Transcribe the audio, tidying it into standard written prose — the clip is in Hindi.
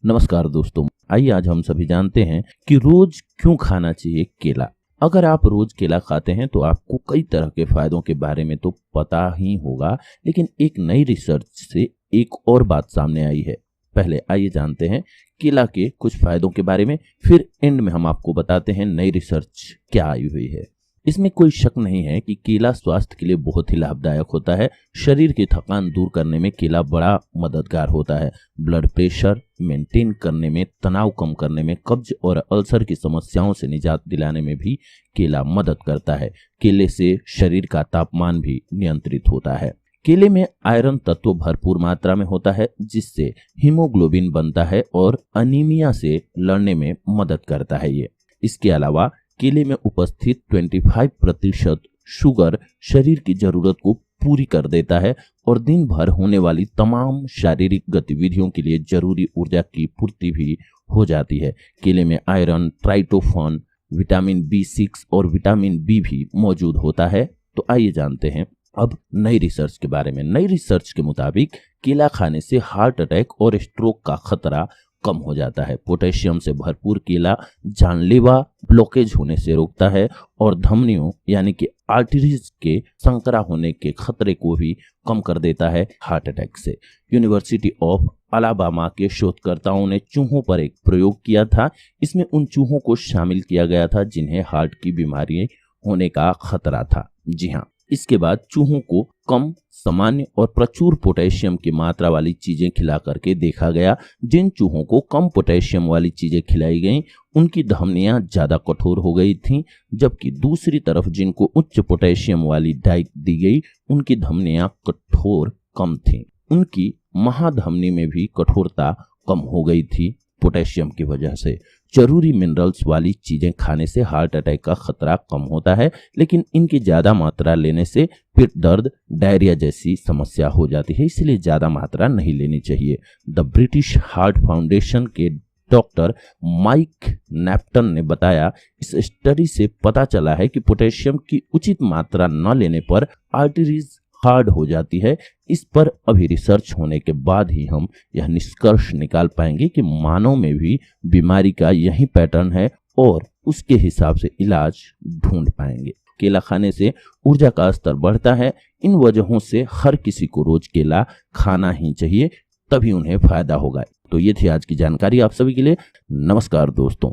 नमस्कार दोस्तों, आइए आज हम सभी जानते हैं कि रोज क्यों खाना चाहिए केला। अगर आप रोज केला खाते हैं तो आपको कई तरह के फायदों के बारे में तो पता ही होगा, लेकिन एक नई रिसर्च से एक और बात सामने आई है। पहले आइए जानते हैं केला के कुछ फायदों के बारे में, फिर एंड में हम आपको बताते हैं नई रिसर्च क्या आई हुई है। इसमें कोई शक नहीं है कि केला स्वास्थ्य के लिए बहुत ही लाभदायक होता है। शरीर की थकान दूर करने में केला बड़ा मददगार होता है। ब्लड प्रेशर मेंटेन करने में, तनाव कम करने में, कब्ज और अल्सर की समस्याओं से निजात दिलाने में भी केला मदद करता है। केले से शरीर का तापमान भी नियंत्रित होता है। केले में आयरन तत्व भरपूर मात्रा में होता है, जिससे हीमोग्लोबिन बनता है और अनीमिया से लड़ने में मदद करता है। इसके अलावा केले में उपस्थित 25% शुगर शरीर की जरूरत को पूरी कर देता है और दिन भर होने वाली तमाम शारीरिक गतिविधियों के लिए जरूरी ऊर्जा की पूर्ति भी हो जाती है। केले में आयरन, ट्राइटोफन, विटामिन B6 और विटामिन B भी मौजूद होता है। तो आइए जानते हैं अब नई रिसर्च के बारे में। नई रिसर्च के मुताबिक केला खाने से हार्ट अटैक और स्ट्रोक का खतरा कम हो जाता है। पोटेशियम से भरपूर केला जानलेवा ब्लॉकेज होने से रोकता है और धमनियों यानी कि आर्टरीज के संकरा होने के खतरे को भी कम कर देता है हार्ट अटैक से। यूनिवर्सिटी ऑफ अलाबामा के शोधकर्ताओं ने चूहों पर एक प्रयोग किया था। इसमें उन चूहों को शामिल किया गया था जिन्हें हार्ट की बीमारी होने का खतरा था। जी हाँ, इसके बाद चूहों को कम, सामान्य और प्रचुर पोटेशियम की मात्रा वाली चीजें खिला करके देखा गया। जिन चूहों को कम पोटेशियम वाली चीजें खिलाई गईं, उनकी धमनियां ज्यादा कठोर हो गई थीं, जबकि दूसरी तरफ जिनको उच्च पोटेशियम वाली डाइट दी गई, उनकी धमनियां कठोर कम थीं। उनकी महाधमनी में भी कठोरता कम हो गई थी पोटेशियम की वजह से। जरूरी मिनरल्स वाली चीजें खाने से हार्ट अटैक का खतरा कम होता है, लेकिन इनकी ज्यादा मात्रा लेने से पेट दर्द, डायरिया जैसी समस्या हो जाती है, इसलिए ज्यादा मात्रा नहीं लेनी चाहिए। द ब्रिटिश हार्ट फाउंडेशन के डॉक्टर माइक नेप्टन ने बताया, इस स्टडी से पता चला है कि पोटेशियम की उचित मात्रा न लेने पर आर्टरीज हार्ड हो जाती है। इस पर अभी रिसर्च होने के बाद ही हम यह निष्कर्ष निकाल पाएंगे कि मानव में भी बीमारी का यही पैटर्न है और उसके हिसाब से इलाज ढूंढ पाएंगे। केला खाने से ऊर्जा का स्तर बढ़ता है। इन वजहों से हर किसी को रोज केला खाना ही चाहिए, तभी उन्हें फायदा होगा। तो ये थी आज की जानकारी आप सभी के लिए। नमस्कार दोस्तों।